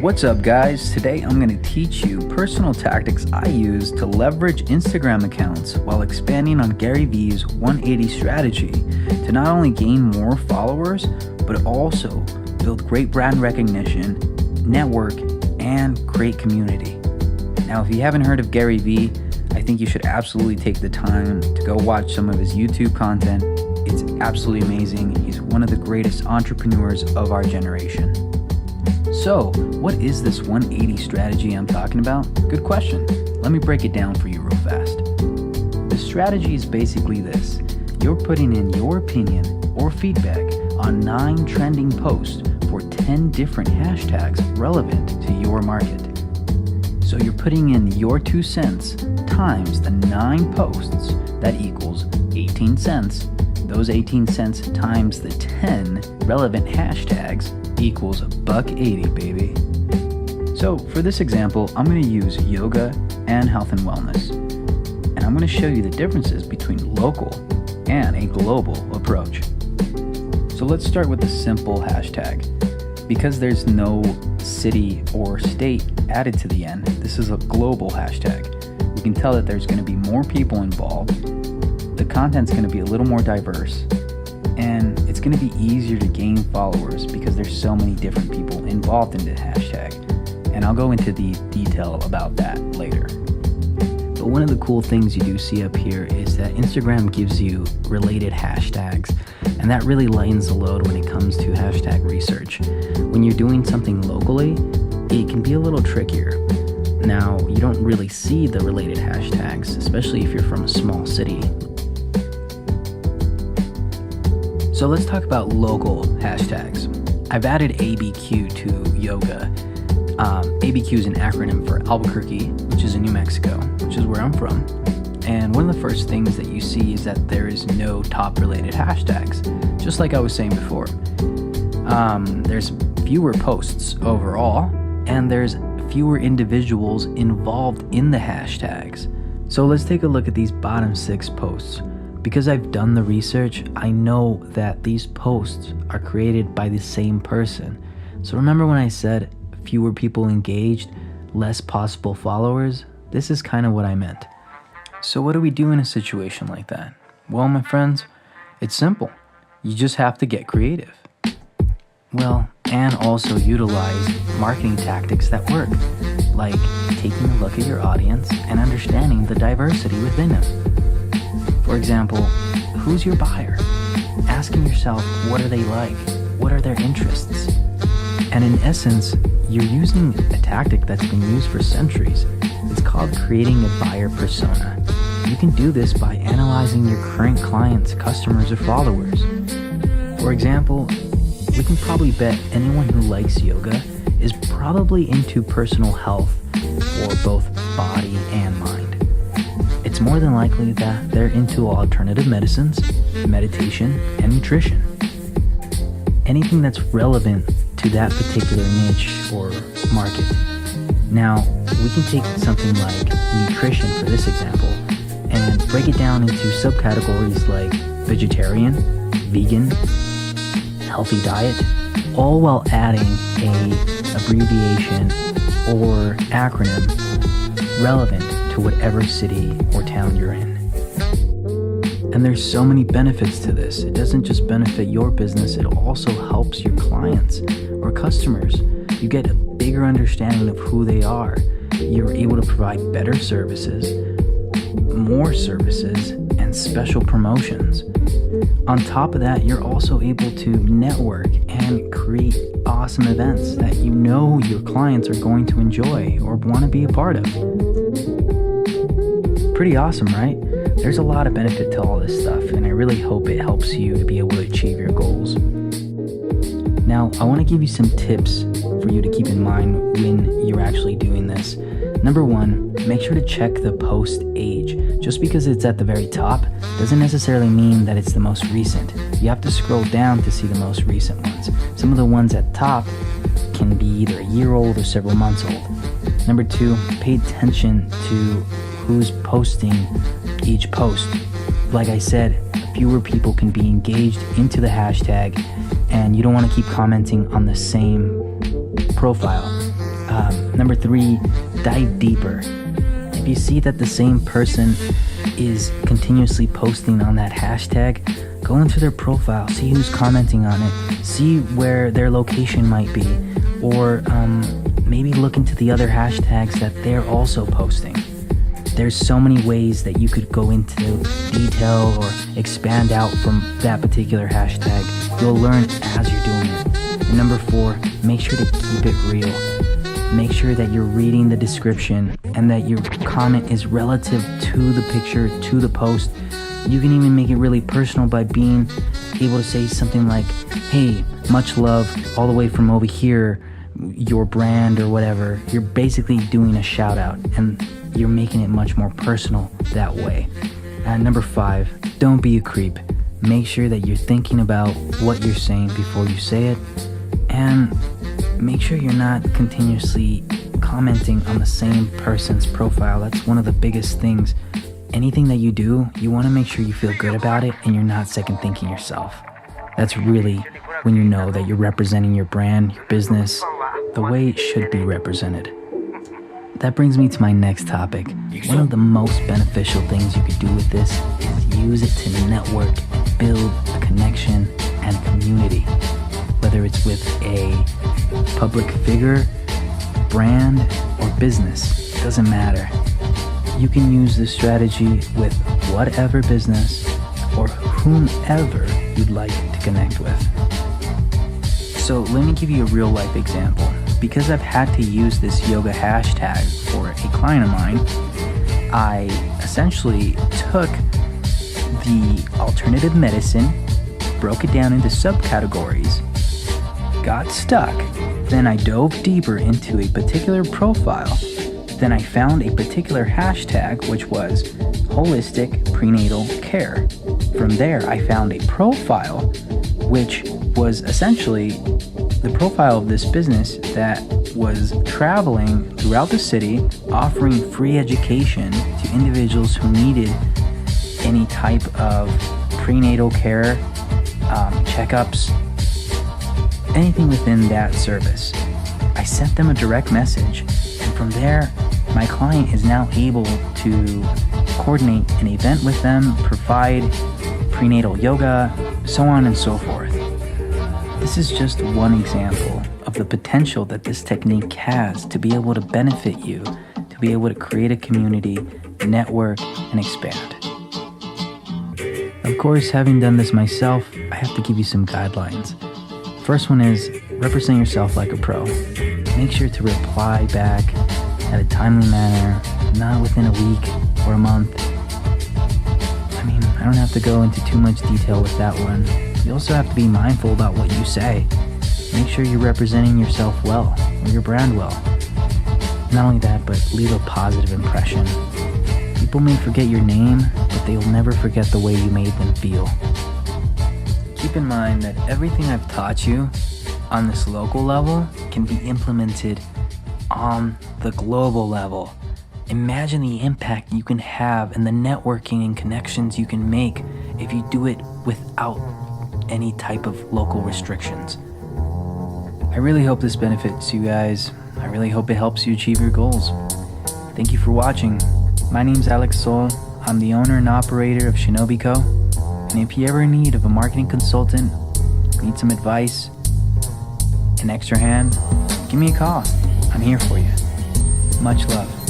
What's up guys? Today I'm going to teach you personal tactics I use to leverage Instagram accounts while expanding on Gary Vee's 180 strategy to not only gain more followers, but also build great brand recognition, network, and create community. Now, if you haven't heard of Gary Vee, I think you should absolutely take the time to go watch some of his YouTube content. It's absolutely amazing. He's one of the greatest entrepreneurs of our generation. So, what is this 180 strategy I'm talking about? Good question. Let me break it down for you real fast. The strategy is basically this. You're putting in your opinion or feedback on 9 trending posts for 10 different hashtags relevant to your market. So you're putting in your 2 cents times the 9 posts, that equals 18 cents. Those 18 cents times the 10 relevant hashtags equals $1.80, baby. So for this example, I'm going to use yoga and health and wellness. And I'm going to show you the differences between local and a global approach. So let's start with a simple hashtag. Because there's no city or state added to the end, this is a global hashtag. We can tell that there's going to be more people involved. The content's going to be a little more diverse. And it's going to be easier to gain followers because there's so many different people involved in the hashtag. And I'll go into the detail about that later. But one of the cool things you do see up here is that Instagram gives you related hashtags, and that really lightens the load when it comes to hashtag research. When you're doing something locally, it can be a little trickier. Now, you don't really see the related hashtags, especially if you're from a small city. So let's talk about local hashtags. I've added ABQ to yoga. ABQ is an acronym for Albuquerque, which is in New Mexico, which is where I'm from. And one of the first things that you see is that there is no top related hashtags, just like I was saying before. There's fewer posts overall, and there's fewer individuals involved in the hashtags. So let's take a look at these bottom 6 posts. Because I've done the research, I know that these posts are created by the same person. So remember when I said fewer people engaged, less possible followers? This is kind of what I meant. So what do we do in a situation like that? Well, my friends, it's simple. You just have to get creative. Well, and also utilize marketing tactics that work, like taking a look at your audience and understanding the diversity within them. For example, who's your buyer? Asking yourself, what are they like? What are their interests? And in essence, you're using a tactic that's been used for centuries. It's called creating a buyer persona. You can do this by analyzing your current clients, customers, or followers. For example, we can probably bet anyone who likes yoga is probably into personal health for both body and mind. It's more than likely that they're into alternative medicines, meditation, and nutrition. Anything that's relevant to that particular niche or market. Now, we can take something like nutrition for this example and break it down into subcategories like vegetarian, vegan, healthy diet, all while adding a abbreviation or acronym relevant to whatever city or town you're in. And there's so many benefits to this. It doesn't just benefit your business, it also helps your clients or customers. You get a bigger understanding of who they are. You're able to provide better services, more services, and special promotions. On top of that, you're also able to network and create awesome events that you know your clients are going to enjoy or want to be a part of. Pretty awesome, right? There's a lot of benefit to all this stuff, and I really hope it helps you to be able to achieve your goals. Now, I want to give you some tips for you to keep in mind when you're actually doing this. Number 1, make sure to check the post age. Just because it's at the very top doesn't necessarily mean that it's the most recent. You have to scroll down to see the most recent ones. Some of the ones at top can be either a year old or several months old. Number 2, pay attention to who's posting each post. Like I said, fewer people can be engaged into the hashtag, and you don't want to keep commenting on the same profile. Number 3, dive deeper. If you see that the same person is continuously posting on that hashtag, go into their profile, see who's commenting on it, see where their location might be, or maybe look into the other hashtags that they're also posting. There's so many ways that you could go into detail or expand out from that particular hashtag. You'll learn as you're doing it. And number 4, make sure to keep it real. Make sure that you're reading the description and that your comment is relative to the picture, to the post. You can even make it really personal by being able to say something like, hey, much love all the way from over here, your brand or whatever. You're basically doing a shout out and you're making it much more personal that way. And number 5, don't be a creep. Make sure that you're thinking about what you're saying before you say it, and make sure you're not continuously commenting on the same person's profile. That's one of the biggest things. Anything that you do, you want to make sure you feel good about it and you're not second thinking yourself. That's really when you know that you're representing your brand, your business, the way it should be represented. That brings me to my next topic. One of the most beneficial things you could do with this is use it to network, build a connection and community. Whether it's with a public figure, brand, or business, it doesn't matter. You can use this strategy with whatever business or whomever you'd like to connect with. So let me give you a real life example. Because I've had to use this yoga hashtag for a client of mine, I essentially took the alternative medicine, broke it down into subcategories, got stuck, then I dove deeper into a particular profile, then I found a particular hashtag which was holistic prenatal care. From there I found a profile which was essentially the profile of this business that was traveling throughout the city, offering free education to individuals who needed any type of prenatal care, checkups, anything within that service. I sent them a direct message, and from there, my client is now able to coordinate an event with them, provide prenatal yoga, so on and so forth. This is just one example of the potential that this technique has to be able to benefit you, to be able to create a community, network, and expand. Of course, having done this myself, I have to give you some guidelines. First one is represent yourself like a pro. Make sure to reply back at a timely manner, not within a week or a month. I mean, I don't have to go into too much detail with that one. You also have to be mindful about what you say. Make sure you're representing yourself well, or your brand well. Not only that, but leave a positive impression. People may forget your name, but they'll never forget the way you made them feel. Keep in mind that everything I've taught you on this local level can be implemented on the global level. Imagine the impact you can have and the networking and connections you can make if you do it without any type of local restrictions. I really hope this benefits you guys. I really hope it helps you achieve your goals. Thank you for watching. My name's Alex Sol. I'm the owner and operator of Shinobi Co. And if you ever in need of a marketing consultant, need some advice, an extra hand, give me a call. I'm here for you. Much love.